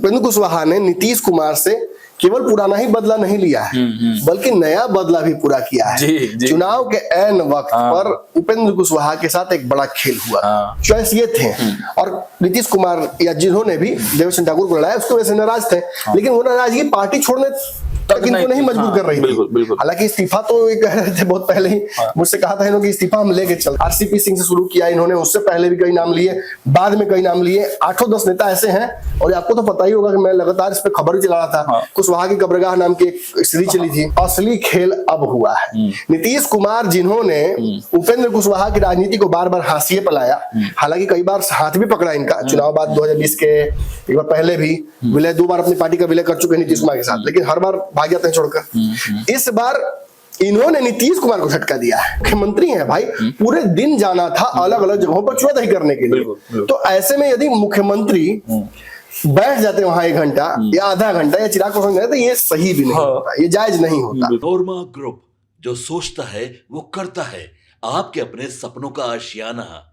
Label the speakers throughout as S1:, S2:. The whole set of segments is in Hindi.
S1: उपेंद्र कुशवाहा ने नीतीश कुमार से केवल पुराना ही बदला नहीं लिया है, बल्कि नया बदला भी पूरा किया है।
S2: जी।
S1: चुनाव के ऐन वक्त पर उपेंद्र कुशवाहा के साथ एक बड़ा खेल हुआ। चॉइस ये थे, और नीतीश कुमार या जिन्होंने भी देवेश ठाकुर को लड़ाया उसके वजह से नाराज थे, लेकिन वो नाराजगी पार्टी छोड़ने तक इनको नहीं मजबूर कर रही थी। हालांकि इस्तीफा तो ये कह रहे थे बहुत पहले ही, मुझसे कहा था इन्होंने इस्तीफा हम लेके चल। आरसीपी सिंह से शुरू किया इन्होंने, उससे पहले भी कई नाम लिए, बाद में कई नाम लिए। 8-10 नेता ऐसे हैं, और आपको तो पता ही होगा कि मैं लगातार इस पे खबर भी चला रहा था। कुशवाहा की कब्रगाह नाम की एक सीरीज चली थी। असली खेल अब हुआ है। नीतीश कुमार जिन्होंने उपेंद्र कुशवाहा की राजनीति को बार बार हाशिए पर लाया, हालांकि कई बार हाथ भी पकड़ा इनका, चुनाव बाद 2020 के एक बार पहले भी विलय, 2 बार अपनी पार्टी का विलय कर चुके नीतीश कुमार के साथ, लेकिन हर बार भाग जाते हैं छोड़कर। इस बार इन्होंने नीतीश कुमार को झटका दिया है। मुख्यमंत्री हैं भाई, पूरे दिन जाना था अलग अलग जगहों पर चुनाव करने के लिए। तो ऐसे में यदि मुख्यमंत्री बैठ जाते वहां 1 घंटा या आधा घंटा या चिराग पासवान जाते, ये सही भी नहीं होता, ये जायज नहीं होता।
S3: नोरमा ग्रुप, जो सोचता है वो करता है। आपके अपने सपनों का आशियाना।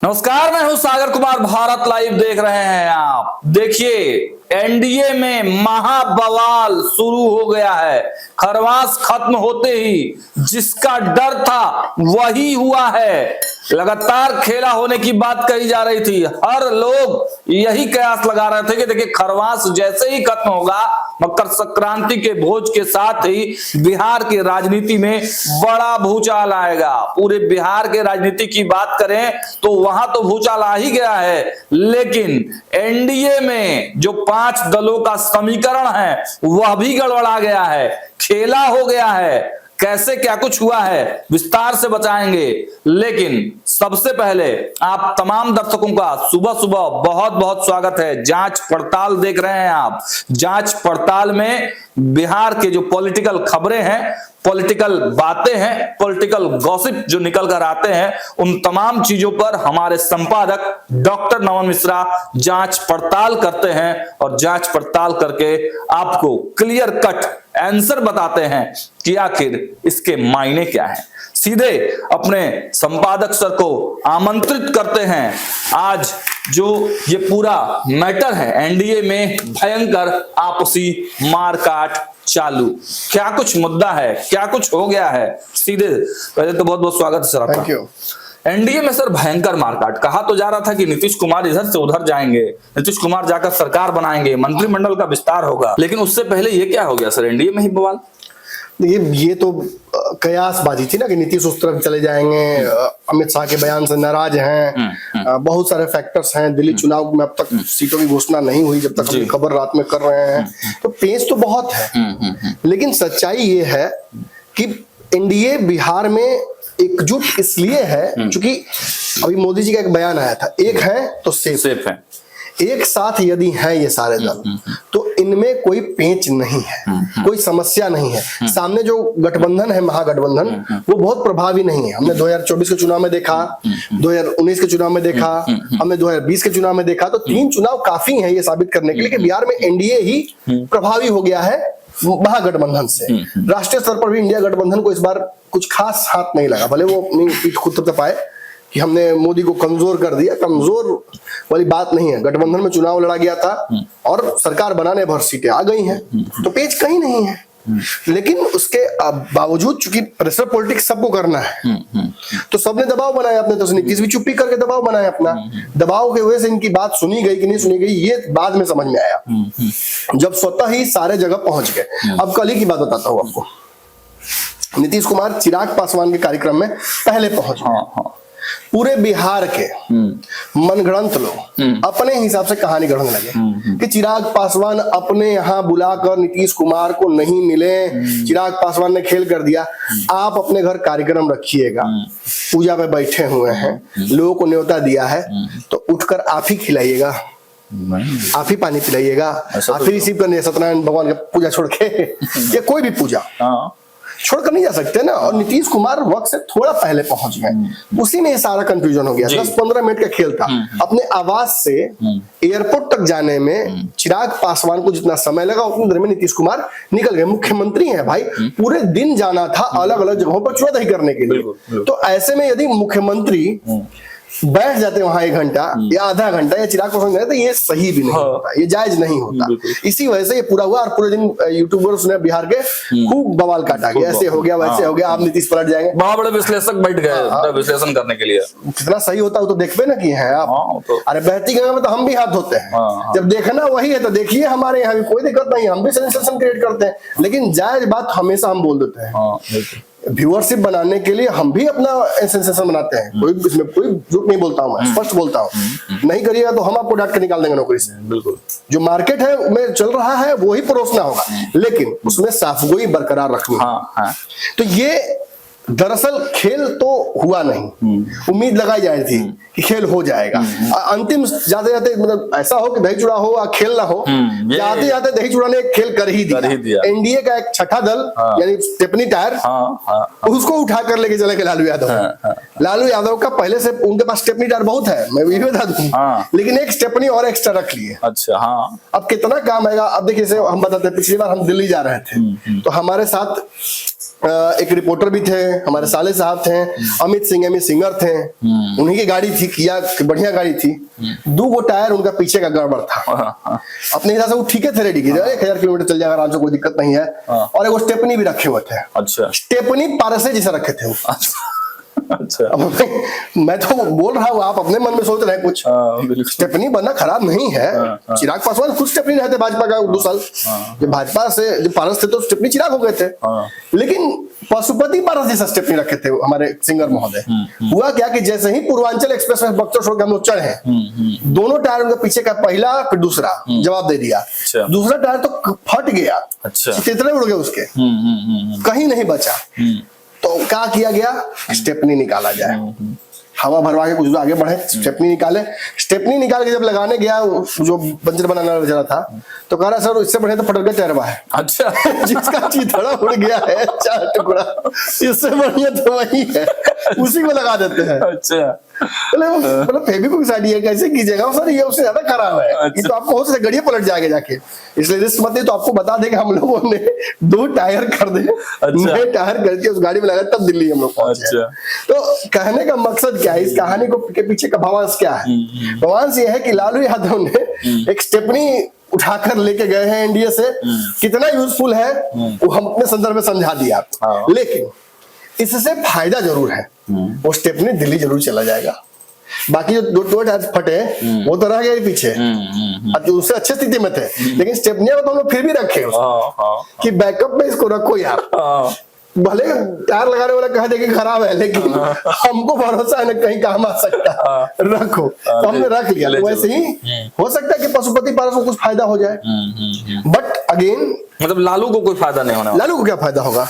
S2: नमस्कार, मैं हूं सागर कुमार, भारत लाइव देख रहे हैं आप। देखिए, एनडीए में महाबवाल शुरू हो गया है। खरवास खत्म होते ही जिसका डर था वही हुआ है। लगातार खेला होने की बात कही जा रही थी, हर लोग यही कयास लगा रहे थे कि देखिए खरवास जैसे ही खत्म होगा, मकर संक्रांति के भोज के साथ ही बिहार की राजनीति में बड़ा भूचाल आएगा। पूरे बिहार के राजनीति की बात करें तो वहां तो भूचाल आ ही गया है, लेकिन एनडीए में जो 5 दलों का समीकरण है वह भी गड़बड़ा गया है, खेला हो गया है। कैसे क्या कुछ हुआ है विस्तार से बताएंगे, लेकिन सबसे पहले आप तमाम दर्शकों का सुबह सुबह बहुत बहुत स्वागत है। जांच पड़ताल देख रहे हैं आप। जांच पड़ताल में बिहार के जो पॉलिटिकल खबरें हैं, पॉलिटिकल बातें हैं, पॉलिटिकल गॉसिप जो निकल कर आते हैं, उन तमाम चीजों पर हमारे संपादक डॉक्टर नमन मिश्रा जांच पड़ताल करते हैं, और जांच पड़ताल करके आपको क्लियर कट आंसर बताते हैं कि आखिर इसके मायने क्या हैं। सीधे अपने संपादक सर को आमंत्रित करते हैं। आज जो ये पूरा मैटर है, एनडीए में भयंकर आपसी मारकाट चालू, क्या कुछ मुद्दा है, क्या कुछ हो गया है, सीधे पहले तो बहुत बहुत स्वागत है सर आपका।
S1: Thank you.
S2: एनडीए में सर भयंकर मारकाट, कहा तो जा रहा था कि नीतीश कुमार इधर से उधर जाएंगे, नीतीश कुमार जाकर सरकार बनाएंगे, मंत्रिमंडल का विस्तार होगा, लेकिन उससे पहले ये क्या हो गया सर, एनडीए में ही बवाल।
S1: ये तो कयासबाजी थी ना कि नीतीश उस तरफ चले जाएंगे, अमित शाह के बयान से नाराज हैं, बहुत सारे फैक्टर्स हैं। दिल्ली चुनाव में अब तक सीटों की घोषणा नहीं हुई, जब तक हम खबर रात में कर रहे हैं, तो पेच तो बहुत है। लेकिन सच्चाई ये है कि एनडीए बिहार में एकजुट इसलिए है क्योंकि अभी मोदी जी का एक बयान आया था, एक है तो सेफ है। एक साथ यदि हैं ये सारे दल, तो इनमें कोई पेंच नहीं है, कोई समस्या नहीं है। सामने जो गठबंधन है, महागठबंधन, वो बहुत प्रभावी नहीं है। हमने 2024 के चुनाव में देखा, 2019 के चुनाव में देखा, हमने 2020 के चुनाव में देखा। तो 3 चुनाव काफी हैं ये साबित करने के लिए कि बिहार में एनडीए ही प्रभावी हो गया है महागठबंधन से। राष्ट्रीय स्तर पर भी इंडिया गठबंधन को इस बार कुछ खास हाथ नहीं लगा, भले वो अपनी पीठ खुद तक पाए कि हमने मोदी को कमजोर कर दिया। कमजोर वाली बात नहीं है, गठबंधन में चुनाव लड़ा गया था और सरकार बनाने भर सीटें आ गई हैं, तो पेच कहीं नहीं है। लेकिन उसके बावजूद चूंकि प्रेशर पॉलिटिक्स सबको करना है, तो सबने दबाव बनाया अपने, तो नीतीश भी चुप्पी करके दबाव बनाया अपना। दबाव की वजह से इनकी बात सुनी गई कि नहीं सुनी गई, ये बाद में समझ में आया जब स्वतः ही सारे जगह पहुंच गए। अब कल ही की बात बताता हूँ आपको। नीतीश कुमार चिराग पासवान के कार्यक्रम में पहले पहुंच गए। पूरे बिहार के मनगढ़ंत लोग अपने हिसाब से कहानी गढ़ने लगे कि चिराग पासवान अपने यहाँ बुलाकर नीतीश कुमार को नहीं मिले, चिराग पासवान ने खेल कर दिया। आप अपने घर कार्यक्रम रखिएगा, पूजा पे बैठे हुए हैं, लोगों को न्योता दिया है, तो उठकर आप ही खिलाइएगा, आप ही पानी पिलाइएगा, आप ही रिसीव करने सत्यनारायण भगवान का पूजा छोड़ के या कोई भी पूजा छोड़कर नहीं जा सकते ना। और नीतीश कुमार वक्त से थोड़ा पहले पहुंच गए, उसी में ये सारा कंफ्यूजन हो गया। 10-15 मिनट का खेल था। अपने आवास से एयरपोर्ट तक जाने में चिराग पासवान को जितना समय लगा, उतनी देर में नीतीश कुमार निकल गए। मुख्यमंत्री हैं भाई, पूरे दिन जाना था अलग अलग जगहों पर चुनाव करने के लिए। तो ऐसे में यदि मुख्यमंत्री बैठ जाते हैं वहां 1 घंटा या आधा घंटा या चिराग पासवान गए, तो ये सही भी नहीं होता, ये जायज नहीं होता। इसी वजह से ये पूरा हुआ और पूरे दिन यूट्यूबर्स ने बिहार के खूब बवाल काटा कि ऐसे हो गया वैसे हो गया, आप नीतीश पलट जाएंगे।
S2: बड़ा बड़े विश्लेषक बैठ गए विश्लेषण करने के लिए।
S1: कितना सही होता है तो देखबे ना किए हैं आप। अरे बहती गंगा में तो हम भी हाथ धोते हैं, जब देखना वही है तो देखिए, हमारे यहाँ भी कोई दिक्कत नहीं, हम भी सेंसेशन क्रिएट करते हैं, लेकिन जायज बात हमेशा हम बोल देते हैं। व्यूअरशिप बनाने के लिए हम भी अपना सेंसेशन बनाते हैं, कोई इसमें कोई झूठ नहीं बोलता हूं, मैं स्पष्ट बोलता हूं। नहीं करिएगा तो हम आपको डांट के निकाल देंगे नौकरी से।
S2: बिल्कुल,
S1: जो मार्केट है में चल रहा है वही परोसना होगा, लेकिन उसमें साफगोई बरकरार रखनी है। तो ये दरअसल खेल तो हुआ नहीं, उम्मीद लगाई जा रही थी कि खेल हो जाएगा, अंतिम जाते जाते मतलब ऐसा हो कि दही चूड़ा हो या खेल ना हो, जाते जाते दही चूड़ा ने खेल कर ही दिया। एनडीए का एक छठा दल यानी स्टेपनी टायर, उसको उठा कर लेके चले गए लालू यादव। लालू यादव का पहले से उनके पास स्टेपनी टायर बहुत है, मैं ये बता दूं, लेकिन एक स्टेपनी और एक्स्ट्रा रख लिए।
S2: अच्छा, हाँ।
S1: अब कितना काम आएगा। अब देखिए, हम बताते हैं, पिछली बार हम दिल्ली जा रहे थे तो हमारे साथ एक रिपोर्टर भी थे, हमारे साले साहब थे, अमित सिंगर थे, उन्हीं की गाड़ी थी, किया बढ़िया गाड़ी थी। 2 टायर उनका पीछे का गड़बड़ था, अपने हिसाब से वो ठीक है थे, रेडी की 1000 किलोमीटर चल जाएगा आराम से, कोई दिक्कत नहीं है। और एक स्टेपनी भी रखे हुए थे। अच्छा, स्टेपनी पारसे जैसा रखे थे वो। अच्छा, मैं तो बोल रहा हूँ, आप अपने मन में सोच रहे हैं कुछ। स्टेपनी बनना खराब नहीं है। चिराग पासवान खुद स्टेपनी रहते भाजपा का 2 साल, जब भाजपा से जब पारस थे तो स्टेपनी चिराग हो गए थे, लेकिन पशुपति पारस जैसा स्टेपनी रखे थे हमारे सिंगर महोदय। हुआ क्या कि जैसे ही पूर्वांचल एक्सप्रेस में बक्सर छोड़ के हम लोग चढ़े, दोनों टायर उनके पीछे का पहला फिर दूसरा जवाब दे दिया। दूसरा टायर तो फट गया, चितरे उड़ गए उसके, कहीं नहीं बचा। तो क्या किया गया, स्टेपनी निकाला जाए, हवा भरवा के कुछ आगे बढ़े, स्टेपनी निकाले। स्टेपनी निकाल के जब लगाने गया, जो बंजर बनाना जरा था, तो कह रहा सर इससे बढ़िया तो फटक गया टायरवा है। अच्छा, जिसका चिथड़ा उड़ गया है 4 टुकड़ा, इससे बढ़िया तो वही है, उसी को लगा देते हैं। अच्छा, मतलब फेविक्विक आइडिया कैसे कीजिएगा सर, ये उससे ज्यादा खराब है। ये तो आपको हो सकता है गड़िया पलट जाएगा जाके, इसलिए रिस्क मत नहीं। तो आपको बता दें कि हम लोगों ने 2 टायर कर दे, नए टायर करके उस गाड़ी में लगा, तब दिल्ली हम लोग पहुंचे। तो कहने का मकसद क्या है, इस कहानी को के पीछे का भावांश क्या है? भावांश ये है कि लालू यादव ने एक स्टेपनी उठाकर लेके गए हैं एनडीए से, कितना यूजफुल है वो हम अपने संदर्भ में समझा दिया। लेकिन इससे फायदा जरूर है, वो स्टेपनी दिल्ली जरूर चला जाएगा। बाकी जो 2 टायर फटे वो तो रह गए पीछे, जो उससे अच्छी स्थिति में थे, लेकिन स्टेपनिया को तो हम लोग फिर भी रखे कि बैकअप में इसको रखो यार। भले टायर लगाने वाला कह दे कि खराब है, लेकिन हमको भरोसा है ना कहीं काम आ सकता, रखो। तो हमने रख लिया। तो वैसे ही हो सकता है कि पशुपति पारस को कुछ फायदा हो जाए, बट अगेन
S2: मतलब लालू को कोई फायदा नहीं होना।
S1: लालू को क्या फायदा होगा?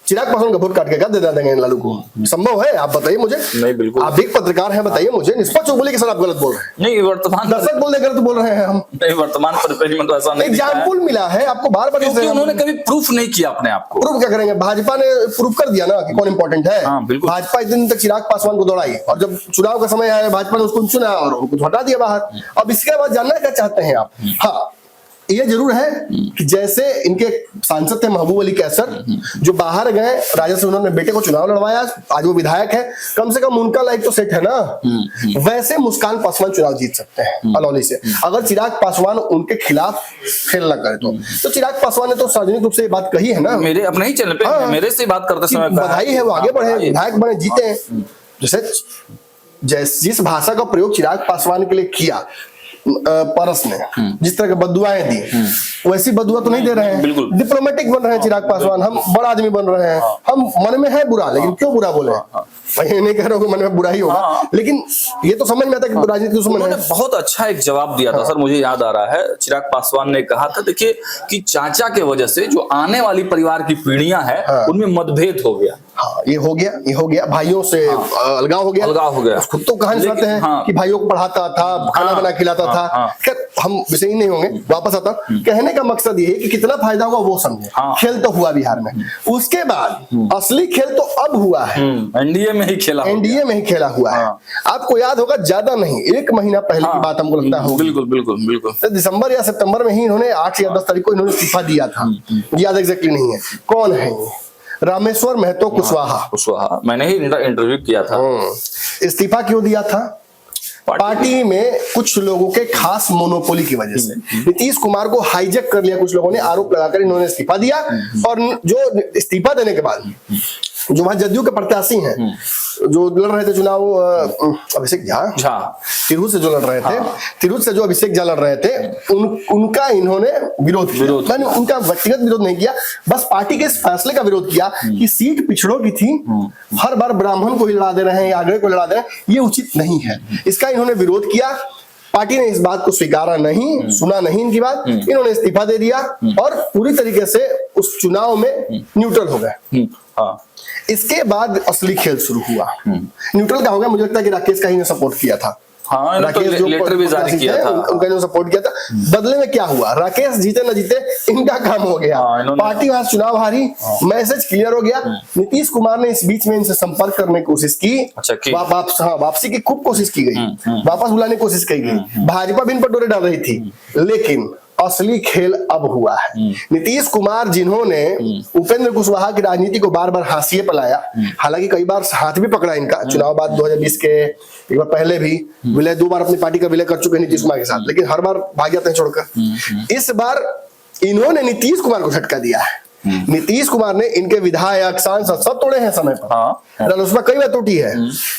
S1: चिराग पासवान का वोट काट के क्या दे देंगे लालू को? संभव है? आप बताइए मुझे। नहीं, बिल्कुल। आप भी पत्रकार हैं, बताइए मुझे निष्पक्ष बोले कि सर आप गलत बोल रहे हैं। नहीं, वर्तमान दर्शक बोल गलत बोल रहे हैं हम। नहीं, वर्तमान परिप्रेक्ष्य में तो ऐसा नहीं। एग्जाम्पल मिला है आपको बार-बार, क्योंकि उन्होंने कभी प्रूफ नहीं किया अपने आप को। प्रूफ क्या करेंगे? भाजपा ने प्रूफ कर दिया ना कि कौन इंपॉर्टेंट है। भाजपा इतने दिन तक चिराग पासवान को दौड़ाई, और जब चुनाव का समय आया भाजपा ने उसको चुना और उनको हटा दिया बाहर। अब इसके बाद जानना क्या चाहते हैं आप? हाँ, ये जरूर है कि जैसे इनके सांसद थे महबूब अली कैसर, जो बाहर गए, राजद से उन्होंने बेटे को चुनाव लड़वाया, आज वो विधायक है, कम से कम उनका लाइफ तो सेट है ना। वैसे मुस्कान पासवान चुनाव जीत सकते हैं अलौली से, अगर चिराग पासवान उनके खिलाफ खेल न करे तो। चिराग पासवान ने तो सार्वजनिक रूप से ये बात कही है ना, मेरे अपने ही चैनल पे मेरे से बात करते समय बधाई है, वो आगे बढ़े, विधायक बने, जीते। जैसे जिस भाषा का प्रयोग चिराग पासवान के लिए किया पारस ने, जिस तरह की बदुआएं दी, वैसी बदुआ तो नहीं दे रहे हैं। डिप्लोमेटिक बन रहे हैं चिराग पासवान, हम बड़ा आदमी बन रहे हैं। हम मन में है बुरा, लेकिन क्यों बुरा बोले? मैं ये नहीं कह रहा हूँ कि मन में बुरा ही होगा, लेकिन ये तो समझ में आता है कि राजनीति दुश्मन है। बहुत अच्छा एक जवाब दिया था सर, मुझे याद आ रहा है। चिराग पासवान ने कहा था, देखिए कि चाचा के वजह से जो आने वाली परिवार की पीढ़ियां हैं उनमें मतभेद हो गया। हाँ, ये हो गया, भाइयों से अलगाव हो गया। खुद तो कहानी सुनाते हैं कि भाइयों को पढ़ाता था, खाना बना खिलाता था। खैर, हम विषय ही नहीं होंगे, वापस आता। कहने का मकसद ये है कि कितना फायदा हुआ वो समझे। खेल तो हुआ बिहार में, उसके बाद असली खेल तो अब हुआ है, एनडीए में ही खेला हुआ है। आपको याद होगा, ज्यादा नहीं, 1 महीना पहले की बात हमको लगता है। बिल्कुल। दिसंबर या सितंबर में ही इन्होंने 8 या 10 तारीख को इन्होंने इस्तीफा दिया था, याद एग्जैक्टली नहीं है। कौन है ये? रामेश्वर महतो कुशवाहा।
S2: मैंने ही इंटरव्यू किया था।
S1: इस्तीफा क्यों दिया था? पार्टी में कुछ लोगों के खास मोनोपोली की वजह से नीतीश कुमार को हाईजैक कर लिया कुछ लोगों ने, आरोप लगाकर इन्होंने इस्तीफा दिया। और जो इस्तीफा देने के बाद जो वहां जदयू के प्रत्याशी हैं जो लड़ रहे थे चुनाव, अभिषेक झा तिरहुत से जो लड़ रहे थे, तिरहुत से जो अभिषेक झा लड़ रहे थे, उनका इन्होंने विरोध किया। मैंने उनका व्यक्तिगत विरोध नहीं किया, बस पार्टी के इस फैसले का विरोध किया कि सीट पिछड़ों की थी, हर बार ब्राह्मण को ही लड़ा दे रहे हैं या आगरे को लड़ा दे रहे हैं, ये उचित नहीं है। इसका इन्होंने विरोध किया। पार्टी ने इस बात को स्वीकारा नहीं, सुना नहीं इनकी बात, इन्होंने इस्तीफा दे दिया और पूरी तरीके से उस चुनाव में न्यूट्रल हो गए। इसके बाद असली खेल शुरू हुआ। न्यूट्रल का हो गया, मुझे लगता है कि राकेश का ही ने सपोर्ट किया था। राकेश जो
S2: लेटर भी जारी किया था,
S1: उनका जो सपोर्ट किया था। बदले में क्या हुआ? राकेश जीते न जीते इनका काम हो गया। पार्टी वहां चुनाव हारी, मैसेज क्लियर हो गया। नीतीश कुमार ने इस बीच में इनसे संपर्क करने की कोशिश की। वापसी की खूब कोशिश की गई, वापस बुलाने की कोशिश की गई। भाजपा भी इन पर डोरे डाल रही थी, लेकिन असली खेल अब हुआ है। नीतीश कुमार जिन्होंने उपेंद्र कुशवाहा की राजनीति को बार बार हाशिए पर लाया, हालांकि कई बार हाथ भी पकड़ा इनका, चुनाव बाद 2020 के एक बार पहले भी विलय, 2 बार अपनी पार्टी का विलय कर चुके हैं नीतीश कुमार के साथ, लेकिन हर बार भाग जाते हैं छोड़कर। इस बार इन्होंने नीतीश कुमार को झटका दिया है। नीतीश कुमार ने इनके विधायक सांसद सब तोड़े हैं समय पर, रालोसपा कई बार टूटी है,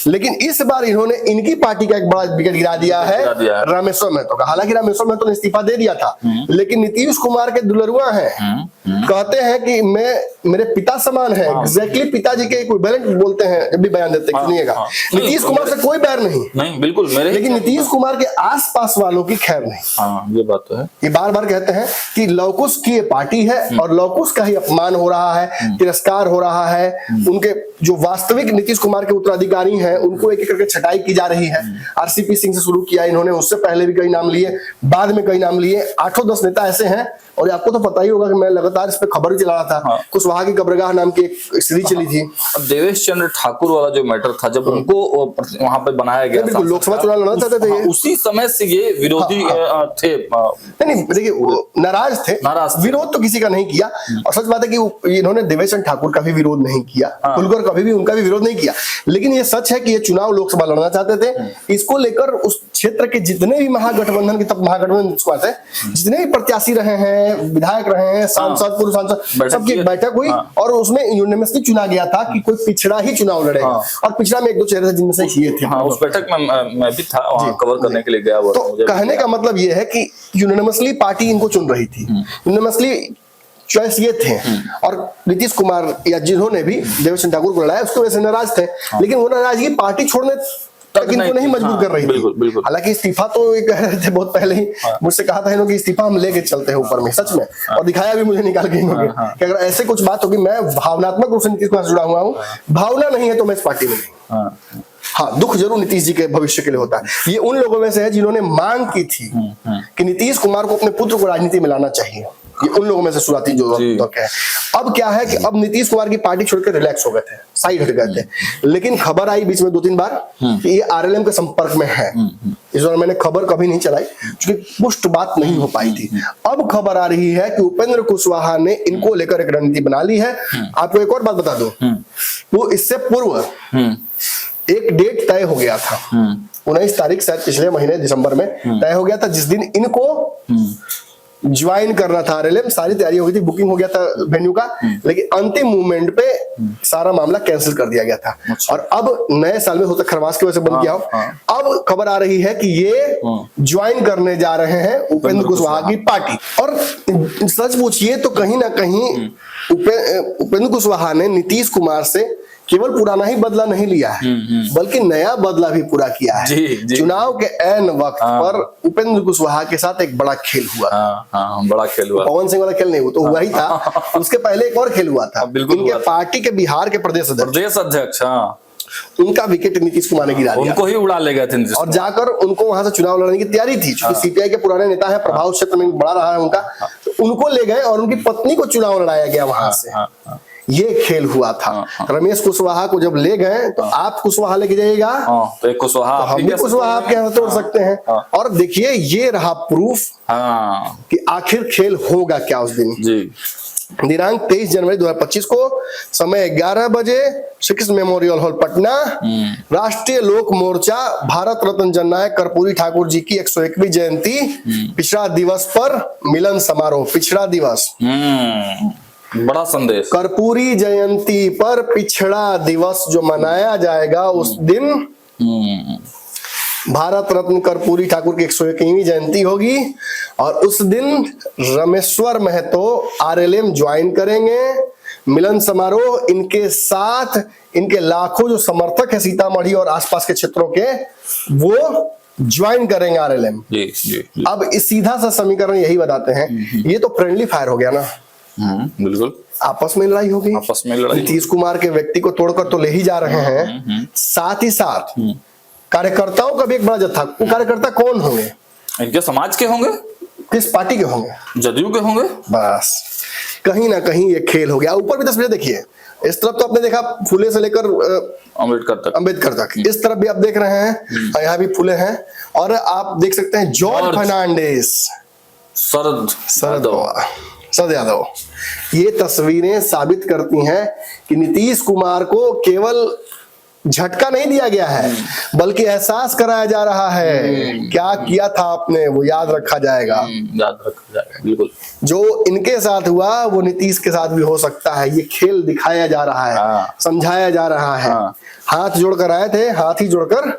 S1: लेकिन इस बार इन्होंने इनकी पार्टी का एक बड़ा विकेट गिरा दिया है रामेश्वर महतो का। हालांकि रामेश्वर महतो ने इस्तीफा दे दिया था, लेकिन नीतीश कुमार के दुलरुआ हैं, कहते हैं कि मेरे पिता समान है, एग्जैक्टली पिताजी के इक्विवेलेंट बोलते हैं जब भी बयान देते हैं। सुनिएगा, नीतीश कुमार से कोई बैर नहीं, बिल्कुल मेरे, लेकिन नीतीश कुमार के आसपास वालों की खैर नहीं।
S2: ये बात तो है।
S1: ये बार बार कहते हैं कि लौकुश की ये पार्टी है और लौकुश का ही अपमान हो रहा है, तिरस्कार हो रहा है। उनके जो वास्तविक नीतीश कुमार के उत्तराधिकारी हैं उनको एक एक करके छटाई की जा रही है। आरसीपी सिंह से शुरू किया इन्होंने, उससे पहले भी कई नाम लिए, बाद में कई नाम लिए। 8-10 नेता ऐसे हैं, और आपको तो पता ही होगा कि मैं लगातार इस पे खबर चला रहा था। कुशवाहा की कब्रगाह नाम की एक सीरीज चली थी।
S2: अब देवेश चंद्र ठाकुर वाला जो मैटर था, जब उनको वहां पे बनाया गया,
S1: बिल्कुल लोकसभा चुनाव लड़ना चाहते थे,
S2: उसी समय से ये विरोधी थे।
S1: नहीं देखिए, नाराज थे, विरोध तो किसी का नहीं किया। और सच बात है कि इन्होंने देवेश चंद्र ठाकुर का भी विरोध नहीं किया, कुलकर कभी भी उनका भी विरोध नहीं किया। लेकिन ये सच है कि ये चुनाव लोकसभा लड़ना चाहते थे। इसको लेकर उस क्षेत्र के जितने भी महागठबंधन की, तब महागठबंधन जितने भी प्रत्याशी रहे हैं, विधायक रहे हैं, सांसद, पूर्व सांसद, सबकी एक बैठक हुई और उसमें यूनिवर्सिटी चुना गया था कि कोई पिछड़ा ही चुनाव लड़ेगा। और पिछड़ा में 1-2 चेहरे थे जिनमें से ये थे।
S2: उस बैठक में मैं भी था, वहां कवर करने के लिए गया हुआ।
S1: तो कहने का मतलब ये है कि यूनिवर्सली पार्टी इनको चुन रही थी, यूनिवर्सली चॉइस ये थे। और नीतीश कुमार या जिन्होंने भी देवेश चंद्र ठाकुर को लड़ाया उसके वजह से नाराज थे, लेकिन वो नाराजगी पार्टी छोड़ने तक इनको नहीं मजबूर कर रही थी। हालांकि इस्तीफा तो ये कह रहे थे बहुत पहले ही, मुझसे कहा था इन्होंने कि इस्तीफा हम लेके चलते हैं ऊपर में, सच में, और दिखाया भी मुझे निकाल के इन्होंने कि अगर ऐसे कुछ बात होगी, मैं भावनात्मक रूप से नीतीश कुमार से जुड़ा हुआ हूँ, भावना नहीं है तो मैं इस पार्टी में नहीं। हाँ, दुख जरूर नीतीश जी के भविष्य के लिए होता है। ये उन लोगों में से है जिन्होंने मांग की थी कि नीतीश कुमार को अपने पुत्र को राजनीति में लाना चाहिए। ये उन लोगों में से शुरुआती जो है। अब क्या है कि अब नीतीश कुमार की पार्टी छोड़कर रिलैक्स हो गए थे, साइड हट गए थे, लेकिन खबर आई बीच में 2-3 बार कि ये आरएलएम के संपर्क में है। इस बार मैंने खबर कभी नहीं चलाई क्योंकि पुष्ट बात नहीं हो पाई थी। अब खबर आ रही है कि उपेंद्र कुशवाहा ने इनको लेकर एक रणनीति बना ली है। आपको एक और बात बता दूं, वो इससे पूर्व एक डेट तय हो गया था, 19 तारीख शायद पिछले महीने दिसंबर में तय हो गया था, जिस दिन इनको ज्वाइन करना था आरएलएम। सारी तैयारी हो गई थी, बुकिंग हो गया था वेन्यू का, लेकिन अंतिम मूवमेंट पे सारा मामला कैंसिल कर दिया गया था। और अब नए साल में होता खरवास की वजह से बंद किया हो। अब खबर आ रही है कि ये ज्वाइन करने जा रहे हैं उपेंद्र कुशवाहा की पार्टी। और सच पूछिए तो कहीं ना कहीं उपेंद्र कुशवाहा ने नीतीश कुमार से केवल पुराना ही बदला नहीं लिया है, बल्कि नया बदला भी पूरा किया है। जी। चुनाव के ऐन वक्त पर उपेंद्र कुशवाहा के साथ एक बड़ा खेल हुआ।
S2: बड़ा खेल हुआ।
S1: पवन सिंह वाला खेल नहीं, वो तो हुआ ही था, उसके पहले एक और खेल हुआ था। इनके पार्टी के बिहार के प्रदेश अध्यक्ष, उनका विकेट नीतीश कुमार ने गिरा दिया,
S2: उनको ही उड़ा ले गए थे और
S1: जाकर उनको वहां से चुनाव लड़ने की तैयारी थी। क्योंकि सीपीआई के पुराने नेता है, प्रभाव क्षेत्र में बड़ा रहा है उनका, तो उनको ले गए और उनकी पत्नी को चुनाव लड़ाया गया वहां से। ये खेल हुआ था। रमेश कुशवाहा को जब ले गए तो आप कुशवाहा लेके जाइएगा,
S2: तो एक कुशवाहा
S1: हम भी कुशवाहा आपके यहाँ तोड़ सकते हैं। और देखिए, ये रहा प्रूफ कि आखिर खेल होगा क्या उस दिन। दिनांक 23 जनवरी 2025 को, समय 11 बजे, श्री कृष्ण मेमोरियल हॉल पटना। राष्ट्रीय लोक मोर्चा भारत रत्न जननायक कर्पूरी ठाकुर जी की 101वीं जयंती पिछड़ा दिवस पर मिलन समारोह। पिछड़ा दिवस,
S2: बड़ा संदेश।
S1: कर्पूरी जयंती पर पिछड़ा दिवस जो मनाया जाएगा, उस दिन भारत रत्न कर्पूरी ठाकुर की 101वीं जयंती होगी और उस दिन रमेश्वर महतो आरएलएम ज्वाइन करेंगे। मिलन समारोह इनके साथ इनके लाखों जो समर्थक है सीतामढ़ी और आसपास के क्षेत्रों के, वो ज्वाइन करेंगे आरएलएम।
S2: जी।
S1: अब इस सीधा सा समीकरण यही बताते हैं, ये तो फ्रेंडली फायर हो गया ना,
S2: बिल्कुल
S1: आपस में लड़ाई होगी।
S2: आपस में लड़ाई,
S1: नीतीश कुमार के व्यक्ति को तोड़कर तो ले ही जा रहे हैं, साथ ही साथ कार्यकर्ताओं का भी एक बड़ा जत्था। वो कार्यकर्ता कौन होंगे?
S2: इनके समाज के होंगे,
S1: किस पार्टी के होंगे?
S2: जदयू के होंगे।
S1: बस कहीं ना कहीं ये खेल हो गया। ऊपर भी तस्वीर देखिए, इस तरफ तो आपने देखा फुले से लेकर अंबेडकर तक, इस तरफ भी आप देख रहे हैं, यहाँ भी फुले हैं। और आप देख सकते हैं जॉर्ज फर्नांडिस, शरद यादव। ये तस्वीरें साबित करती हैं कि नीतीश कुमार को केवल झटका नहीं दिया गया है, बल्कि एहसास कराया जा रहा है क्या किया था आपने, वो याद रखा जाएगा।
S2: बिल्कुल।
S1: जो इनके साथ हुआ वो नीतीश के साथ भी हो सकता है। ये खेल दिखाया जा रहा है, समझाया जा रहा है। हाथ जोड़कर आए थे, हाथ ही जोड़कर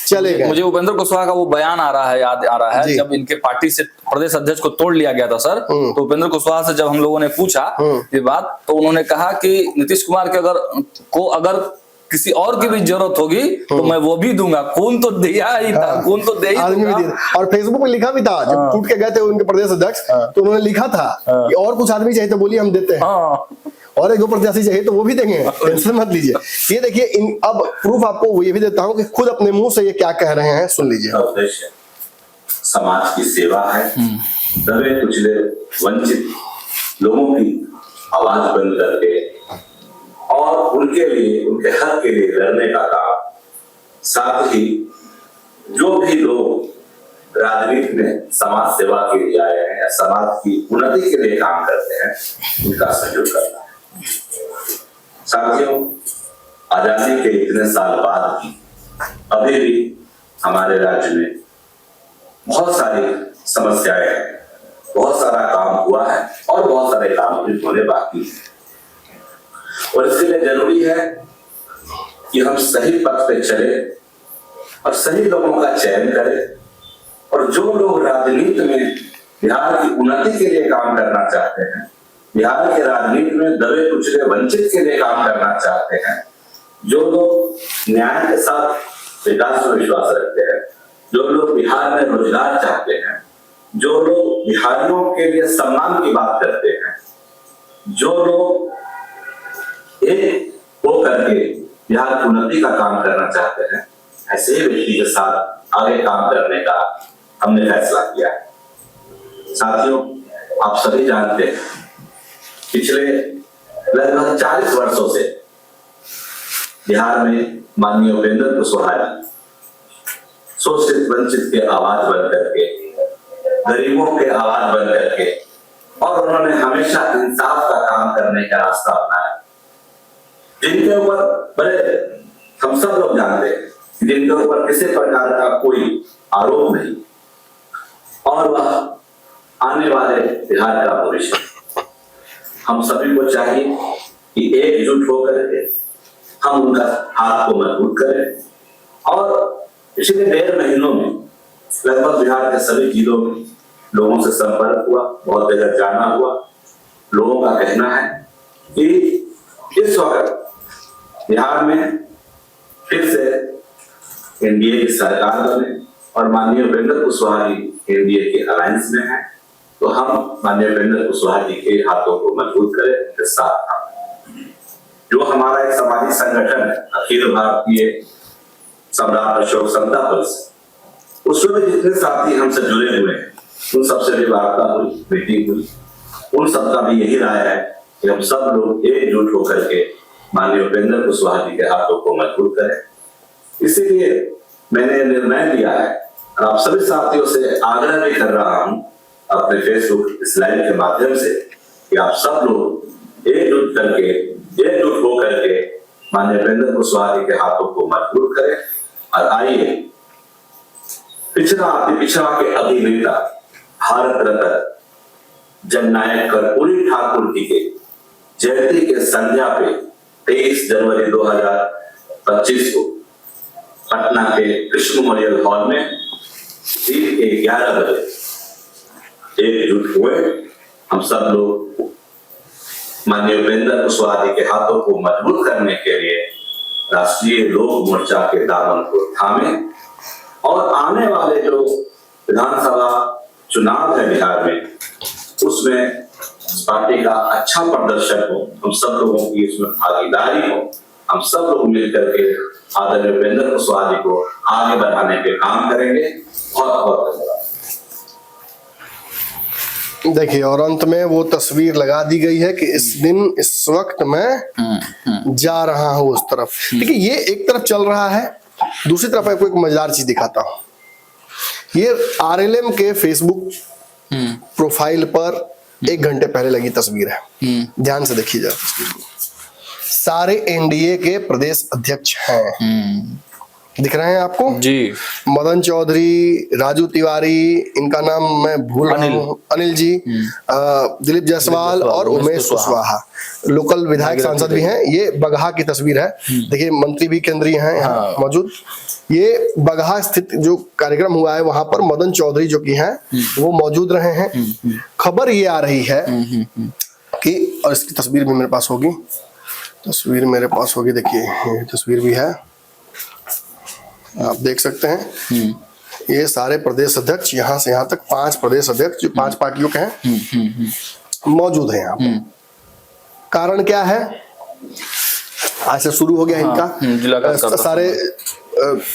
S1: चले गए।
S2: मुझे उपेंद्र कुशवाहा का वो बयान आ रहा है, याद आ रहा है, जब इनके पार्टी से प्रदेश अध्यक्ष को तोड़ लिया गया था सर, तो उपेंद्र कुशवाहा से जब हम लोगों ने पूछा ये बात, तो उन्होंने कहा कि नीतीश कुमार के अगर किसी और की भी जरूरत होगी तो मैं वो भी दूंगा। खून तो दिया ही था, खून तो दे ही दूंगा।
S1: और फेसबुक पे लिखा भी था, जब टूट के गए थे उनके प्रदेश अध्यक्ष, तो उन्होंने लिखा था कि और कुछ आदमी चाहिए तो बोलिए हम देते हैं, और एक दो प्रत्याशी चाहिए तो वो भी देंगे, टेंशन मत लीजिए। ये देखिए, अब प्रूफ आपको वो ये भी देता हूँ कि खुद अपने मुंह से ये क्या कह रहे हैं, सुन लीजिए।
S4: उद्देश्य समाज की सेवा है, दबे कुचले वंचित लोगों की आवाज बंद करके और उनके लिए, उनके हक के लिए लड़ने का काम। साथ ही जो भी लोग राजनीति में समाज सेवा के लिए आए हैं या समाज की उन्नति के लिए काम करते हैं, उनका सहयोग करना है। साथियों, आजादी के इतने साल बाद भी अभी भी हमारे राज्य में बहुत सारी समस्याएं हैं, बहुत सारा काम हुआ है और बहुत सारे काम अभी होने बाकी है। और इसके लिए जरूरी है कि हम सही पथ पे चले और सही लोगों का चयन करें, और जो लोग राजनीति में बिहार की उन्नति के लिए काम करना चाहते हैं, बिहार के राजनीति में दबे कुचले वंचित के लिए काम करना चाहते हैं, जो लोग न्याय के साथ विकास में विश्वास रखते हैं, जो लोग बिहार में रोजगार चाहते हैं, जो लोग बिहारियों के लिए सम्मान की बात करते हैं, जो लोग एक होकर के बिहार की उन्नति का काम करना चाहते हैं, ऐसे ही व्यक्ति के साथ आगे काम करने का हमने फैसला किया है। साथियों, आप सभी जानते हैं पिछले लगभग 40 वर्षों से बिहार में माननीय उपेंद्र कुशवाहा जी शोषित वंचित के आवाज बन करके, गरीबों के आवाज बन करके, और उन्होंने हमेशा इंसाफ का काम करने का रास्ता अपनाया। जिनके ऊपर बड़े हम सब लोग जानते हैं, जिनके ऊपर किसी प्रकार का कोई आरोप नहीं, और वह आने वाले बिहार का भविष्य। हम सभी को चाहिए कि एकजुट होकर के हम उनका हाथ को मजबूत करें, और पिछले 1.5 महीनों में लगभग बिहार के सभी जिलों में लोगों से संपर्क हुआ, बहुत जगह जाना हुआ। लोगों का कहना है कि इस वक्त बिहार में फिर से एनडीए की सरकार बने और माननीय उपेंद्र कुशवाहा जी एनडीए के अलायंस में हैं, तो हम माननीय उपेंद्र कुशवाहा जी के हाथों को मजबूत करें, उनके साथ हम। जो हमारा एक सामाजिक संगठन है अखिल भारतीय सम्राट अशोक समता पुलिस, उसमें जितने साथी हमसे जुड़े हुए हैं, उन सबसे भी वार्ता हुई, मीटिंग हुई। उन सबका भी यही राय है कि हम सब लोग एकजुट होकर के माननीय उपेंद्र कुशवाहा जी के हाथों को मजबूत करें। इसीलिए मैंने निर्णय लिया है, और आप सभी साथियों से आग्रह भी कर रहा हूं अपने फेसबुक इस लाइव के माध्यम से, कि आप सब लोग एकजुट होकर के माननीय उपेंद्र कुशवाहा जी के हाथों को मजबूत करें। और आइए पिछड़ा के अभिनेता भारत रत्न जननायक कर्पूरी ठाकुर जी के जयंती के संध्या पे 23 जनवरी 2025 को पटना के कृष्ण मेमोरियल हॉल में दिन के 11 बजे एकजुट हुए। हम सब लोग माननीय उपेंद्र कुशवाहा जी के हाथों को मजबूत करने के लिए राष्ट्रीय लोक मोर्चा के दामन को थामे और आने वाले जो विधानसभा चुनाव है बिहार में, उसमें पार्टी का अच्छा प्रदर्शन हो, हम सब लोगों की इसमें भागीदारी हो, हम सब लोग मिलकर के आदरणीय उपेंद्र कुशवाहा जी को आगे बढ़ाने के काम करेंगे। बहुत बहुत धन्यवाद।
S1: देखिए, और अंत में वो तस्वीर लगा दी गई है कि इस दिन इस वक्त मैं जा रहा हूं उस तरफ। देखिए, ये एक तरफ चल रहा है, दूसरी तरफ आपको एक मजेदार चीज दिखाता हूं। ये आरएलएम के फेसबुक प्रोफाइल पर 1 घंटे पहले लगी तस्वीर है। ध्यान से देखिए जरा तस्वीर को। सारे एनडीए के प्रदेश अध्यक्ष हैं, दिख रहे हैं आपको
S2: जी।
S1: मदन चौधरी, राजू तिवारी, इनका नाम मैं भूल रहा हूँ, अनिल जी, दिलीप जायसवाल और उमेश कुशवाहा, लोकल विधायक सांसद भी हैं। ये बगहा की तस्वीर है। देखिए, मंत्री भी केंद्रीय हैं यहाँ मौजूद। ये बगहा स्थित जो कार्यक्रम हुआ है वहां पर मदन चौधरी जो कि हैं वो मौजूद रहे हैं। खबर ये आ रही है कि, और इसकी तस्वीर भी मेरे पास होगी, देखिए ये तस्वीर भी है, आप देख सकते हैं। ये सारे प्रदेश अध्यक्ष यहाँ से यहाँ तक 5 प्रदेश अध्यक्ष जो 5 पार्टियों के हैं मौजूद हैं यहाँ पे। कारण क्या है? आज से शुरू हो गया इनका सारे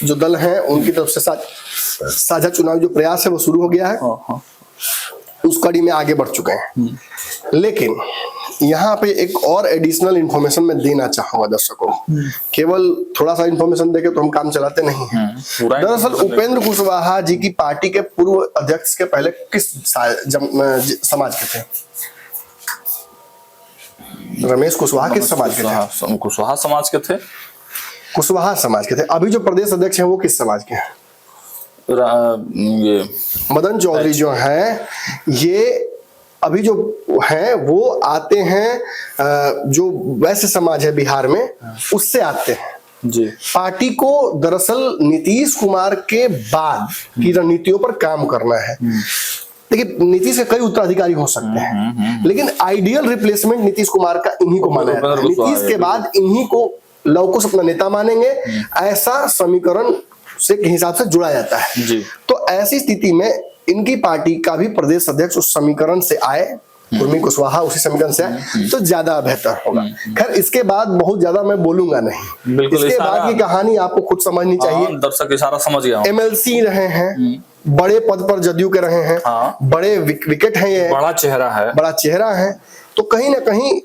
S1: जो दल हैं उनकी तरफ से साझा चुनाव जो प्रयास है वो शुरू हो गया है, उस कड़ी में आगे बढ़ चुके हैं। लेकिन यहाँ पे एक और एडिशनल इंफॉर्मेशन मैं देना चाहूंगा दर्शकों को। केवल थोड़ा सा इंफॉर्मेशन देके तो हम काम चलाते नहीं हैं। दरअसल उपेंद्र कुशवाहा जी की पार्टी के पूर्व अध्यक्ष के पहले किस समाज के थे? रमेश कुशवाहा किस समाज के थे?
S2: कुशवाहा समाज के थे।
S1: कुशवाहा समाज के थे। अभी जो प्रदेश अध्यक्ष हैं वो किस समाज के हैं?
S2: ये
S1: मदन चौधरी जो हैं, ये अभी जो हैं वो आते हैं जो वैश्य समाज है बिहार में, उससे आते हैं
S2: जी।
S1: पार्टी को दरअसल नीतीश कुमार के बाद की रणनीतियों पर काम करना है। देखिए, नीतीश के कई उत्तराधिकारी हो सकते हैं, लेकिन आइडियल रिप्लेसमेंट नीतीश कुमार का इन्हीं को माना जाता है। नीतीश के बाद इन्हीं को लवकुश अपना नेता मानेंगे, ऐसा समीकरण से के हिसाब से जुड़ा जाता है
S2: जी।
S1: तो ऐसी स्थिति में इनकी पार्टी का भी प्रदेश अध्यक्ष उस समीकरण से आए, उर्मी कुशवाहा उसी समीकरण से आए तो ज्यादा बेहतर होगा। खैर, इसके बाद बहुत ज्यादा मैं बोलूंगा नहीं, इसके बाद की कहानी आपको खुद समझनी चाहिए।
S2: दर्शक इशारा समझ गया।
S1: एमएलसी रहे हैं, बड़े पद पर जदयू के रहे हैं, बड़े विकेट हैं, ये
S2: बड़ा चेहरा है। तो कहीं ना कहीं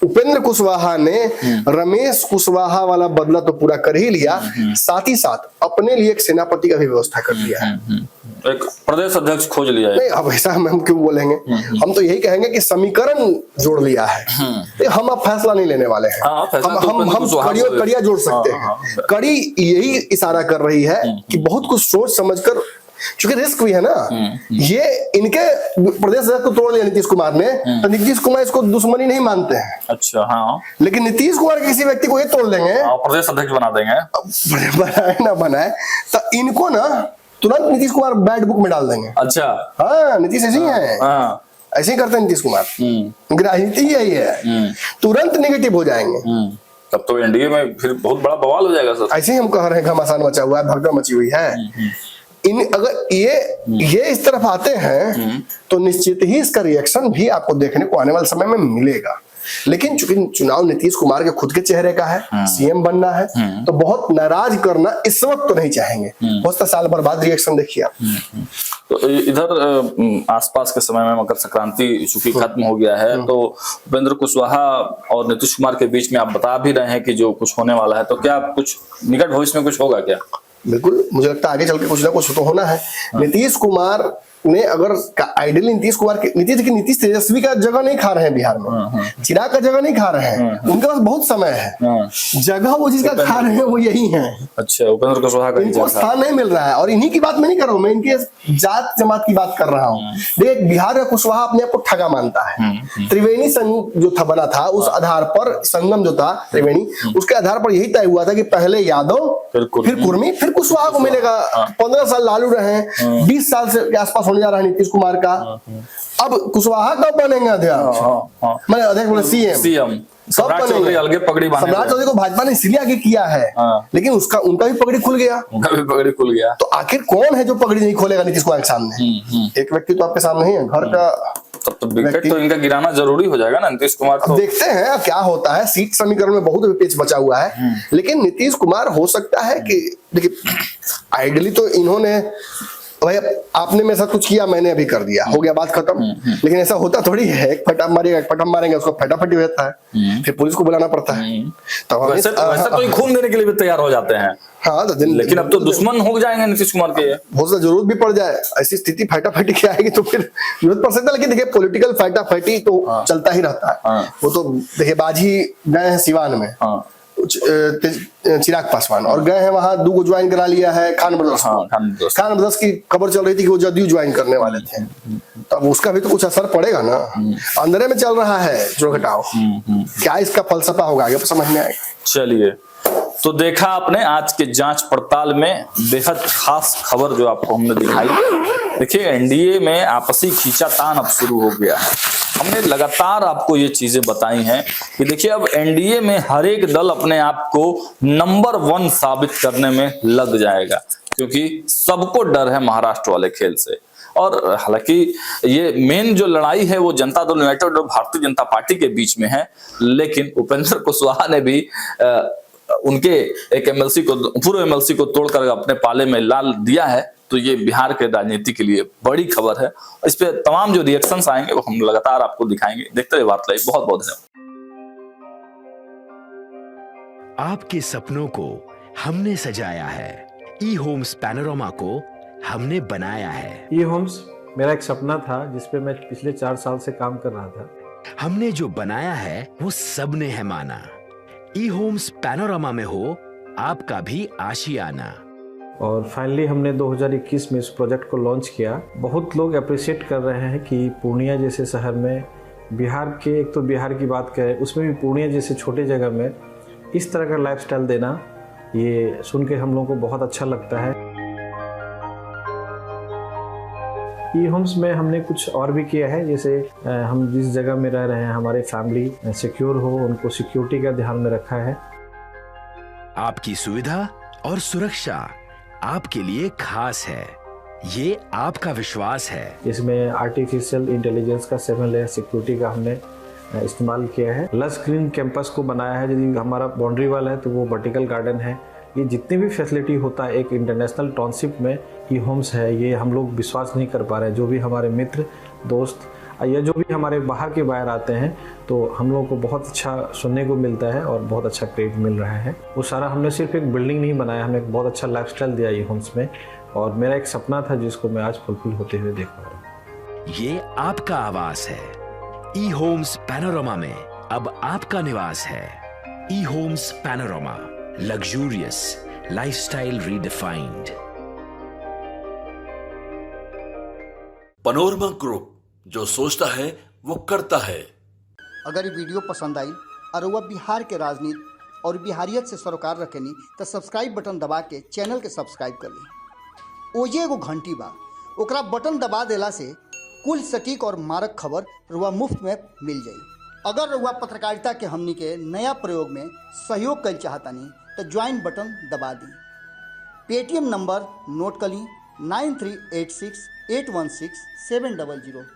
S2: उपेंद्र कुशवाहा ने रमेश कुशवाहा वाला बदला तो पूरा कर ही लिया, साथ ही साथ अपने लिए एक सेनापति का भी व्यवस्था कर दिया है। एक प्रदेश अध्यक्ष खोज लिया है।
S1: नहीं, अब ऐसा हम क्यों बोलेंगे? हम तो यही कहेंगे कि समीकरण जोड़ लिया है। हम अब फैसला नहीं लेने वाले हैं। हम कड़ियां जोड़ सकते हैं। कड़ी यही इशारा कर रही है कि बहुत कुछ सोच समझकर, क्योंकि रिस्क भी है ना। ये इनके प्रदेश अध्यक्ष को तोड़ लिया नीतीश कुमार ने, तो नीतीश कुमार इसको दुश्मनी नहीं मानते हैं।
S2: अच्छा, हाँ।
S1: लेकिन नीतीश कुमार किसी व्यक्ति को ये तोड़ लेंगे,
S2: प्रदेश अध्यक्ष बना देंगे,
S1: बनाए ना बनाए, तो इनको ना तुरंत नीतीश कुमार बैड बुक में डाल देंगे।
S2: अच्छा,
S1: हाँ, नीतीश ऐसे ही है, ऐसे ही करते हैं नीतीश कुमार। राजनीति ही यही है, तुरंत नेगेटिव हो जाएंगे।
S2: तब तो एनडीए में फिर बहुत बड़ा बवाल हो जाएगा सर।
S1: ऐसे ही हम कह रहे हैं, घमासान मचा हुआ है, भगदड़ मची हुई है। अगर ये इस तरफ आते हैं तो निश्चित ही इसका रिएक्शन भी आपको देखने को आने वाले समय में मिलेगा। लेकिन चूंकि चुनाव नीतीश कुमार के खुद के चेहरे का है, सीएम बनना है, तो बहुत नाराज करना इस वक्त तो नहीं चाहेंगे। हो सकता साल भर बाद रिएक्शन देखिए आप।
S2: तो इधर आसपास के समय में मकर संक्रांति चूंकि खत्म हो गया है, तो उपेंद्र कुशवाहा और नीतीश कुमार के बीच में आप बता भी रहे हैं कि जो कुछ होने वाला है, तो क्या कुछ निकट भविष्य में कुछ होगा क्या?
S1: बिल्कुल, मुझे लगता है आगे चल के कुछ ना कुछ तो होना है। नीतीश कुमार ने अगर आइडियली नीतीश तेजस्वी का जगह नहीं खा रहे हैं बिहार में, चिराग का जगह नहीं खा रहे हैं, उनके पास बहुत समय है, जगह वो जिसका खा रहे हैं वो यही है।
S2: अच्छा, उपेंद्र कुशवाहा का
S1: इनको स्थान नहीं मिल रहा है, और इन्हीं की बात मैं नहीं कर रहा हूँ, मैं इनके जात जमात की बात कर रहा हूँ। देखिए, बिहार का कुशवाहा अपने आप को ठगा मानता है। त्रिवेणी संघ जो था बना था, उस आधार पर संगम जो था त्रिवेणी, उसके आधार पर यही तय हुआ था कि पहले यादव, फिर कुर्मी, फिर कुशवाहा को मिलेगा। 15 साल लालू रहे, 20 साल से के आसपास होने जा रहा है नीतीश कुमार का। अब कुशवाहा कब बनेंगे अध्यक्ष? मैंने अध्यक्ष बोले सीएम
S2: सम्राट चौधरी अलगे पगड़ी बांधे।
S1: सम्राट चौधरी को भाजपा ने इसलिए आगे किया है, लेकिन उनका भी पगड़ी खुल गया। तो आखिर कौन है जो पगड़ी नहीं खोलेगा नीतीश कुमार के सामने? एक व्यक्ति तो आपके सामने ही है, घर का।
S2: तब तो विकेट तो इनका गिराना जरूरी हो जाएगा ना नीतीश कुमार को।
S1: देखते हैं क्या होता है। सीट समीकरण में बहुत पेच बचा हुआ है, लेकिन नीतीश कुमार हो सकता है कि देखिए, आइडियली तो इन्होंने, भाई आपने मेरे साथ कुछ किया, मैंने अभी कर दिया, हो गया, बात खत्म। लेकिन ऐसा होता थोड़ी है, एक फटा मारेंगे, उसको फटाफटी हो जाता है, फिर पुलिस को बुलाना पड़ता है। तो
S2: वैसे तो खून देने के लिए भी तैयार हो जाते हैं।
S1: हाँ, तो
S2: लेकिन अब तो दुश्मन हो जाएंगे नीतीश कुमार के।
S1: बहुत सा जरूरत भी पड़ जाए, ऐसी स्थिति फटाफटी की आएगी तो फिर जरूरत पड़ सकता है। लेकिन देखिए, पॉलिटिकल फटाफटी तो चलता ही रहता है। वो तो देखिए, बाजी गए हैं सिवान में, चिराग पासवान, और गए हैं वहां, 2 को ज्वाइन करा लिया है खान ब्रदर्स की खबर चल रही थी कि वो जदयू ज्वाइन करने वाले थे। तब उसका भी तो कुछ असर पड़ेगा ना। अंदर में चल रहा है जो घटाओ, क्या इसका फलसफा होगा आगे समझ में आएगा।
S2: चलिए, तो देखा आपने आज के जांच पड़ताल में बेहद खास खबर जो आपको हमने दिखाई। देखिए, एनडीए में आपसी खींचातान अब शुरू हो गया है। हमने लगातार आपको ये चीजें बताई हैं कि देखिए, अब एनडीए में हर एक दल अपने आप को नंबर 1 साबित करने में लग जाएगा, क्योंकि सबको डर है महाराष्ट्र वाले खेल से। और हालांकि ये मेन जो लड़ाई है वो जनता दल यूनाइटेड और भारतीय जनता पार्टी के बीच में है, लेकिन उपेंद्र कुशवाहा ने भी उनके एक एमएलसी को, पूर्व एमएलसी को तोड़कर अपने पाले में लाल दिया है। तो ये बिहार के राजनीति के लिए बड़ी खबर है। इस पे तमाम जो रिएक्शंस आएंगे वो हम लगातार आपको दिखाएंगे। देखते रहिए वार्तालाप। बहुत बहुत धन्यवाद।
S5: आपके सपनों को हमने सजाया है, ई होम्स पैनोरामा को हमने बनाया है।
S6: ई होम्स मेरा एक सपना था जिसपे मैं पिछले 4 साल से काम कर रहा था।
S5: हमने जो बनाया है वो सबने है माना। ई होम्स पैनोरामा में हो आपका भी आशियाना।
S6: और फाइनली हमने 2021 में इस प्रोजेक्ट को लॉन्च किया। बहुत लोग अप्रिशिएट कर रहे हैं कि पूर्णिया जैसे शहर में, बिहार के, एक तो बिहार की बात करें उसमें भी पूर्णिया जैसे छोटे जगह में इस तरह का लाइफस्टाइल देना, ये सुन के हम लोगों को बहुत अच्छा लगता है। ई होम्स में हमने कुछ और भी किया है, जैसे हम जिस जगह में रह रहे हैं हमारे फैमिली सिक्योर हो, उनको सिक्योरिटी का ध्यान में रखा है।
S5: आपकी सुविधा और सुरक्षा आपके लिए खास है, ये आपका विश्वास है।
S6: इसमें आर्टिफिशियल इंटेलिजेंस का 7 लेयर सिक्योरिटी का हमने इस्तेमाल किया है। लस ग्रीन कैंपस को बनाया है। यदि हमारा बाउंड्री वाल है तो वो वर्टिकल गार्डन है। ये जितनी भी फैसिलिटी होता है एक इंटरनेशनल टाउनशिप में, ई होम्स है, ये हम लोग विश्वास नहीं कर पा रहे हैं। जो भी हमारे मित्र दोस्त या जो भी हमारे बाहर के बाहर आते हैं तो हम लोगों को बहुत अच्छा सुनने को मिलता है और बहुत अच्छा क्रेडिट मिल रहा है। वो सारा हमने सिर्फ एक बिल्डिंग नहीं बनाया, हमें एक बहुत अच्छा लाइफस्टाइल दिया ई होम्स में, और मेरा एक सपना था जिसको मैं आज फुलफिल होते हुए देख पा रहा हूँ।
S5: ये आपका आवास है। ई होम्स पैनोरामा में अब आपका निवास है। E homes panorama, luxurious lifestyle redefined.
S3: Panorama group, जो सोचता है वो करता है।
S7: अगर ये वीडियो पसंद आई और वह बिहार के राजनीति और बिहारियत से सरोकार रखेनी तो सब्सक्राइब बटन दबा के चैनल के सब्सक्राइब कर ली। ओजे एगो घंटी बा, ओकरा बटन दबा देला से कुल सटीक और मारक खबर रुआ मुफ्त में मिल जाई। अगर रुआ पत्रकारिता के हमनी के नया प्रयोग में सहयोग कर चाहतानी तो ज्वाइन बटन दबा दी। पेटीएम नंबर नोट कर ली 9386816700।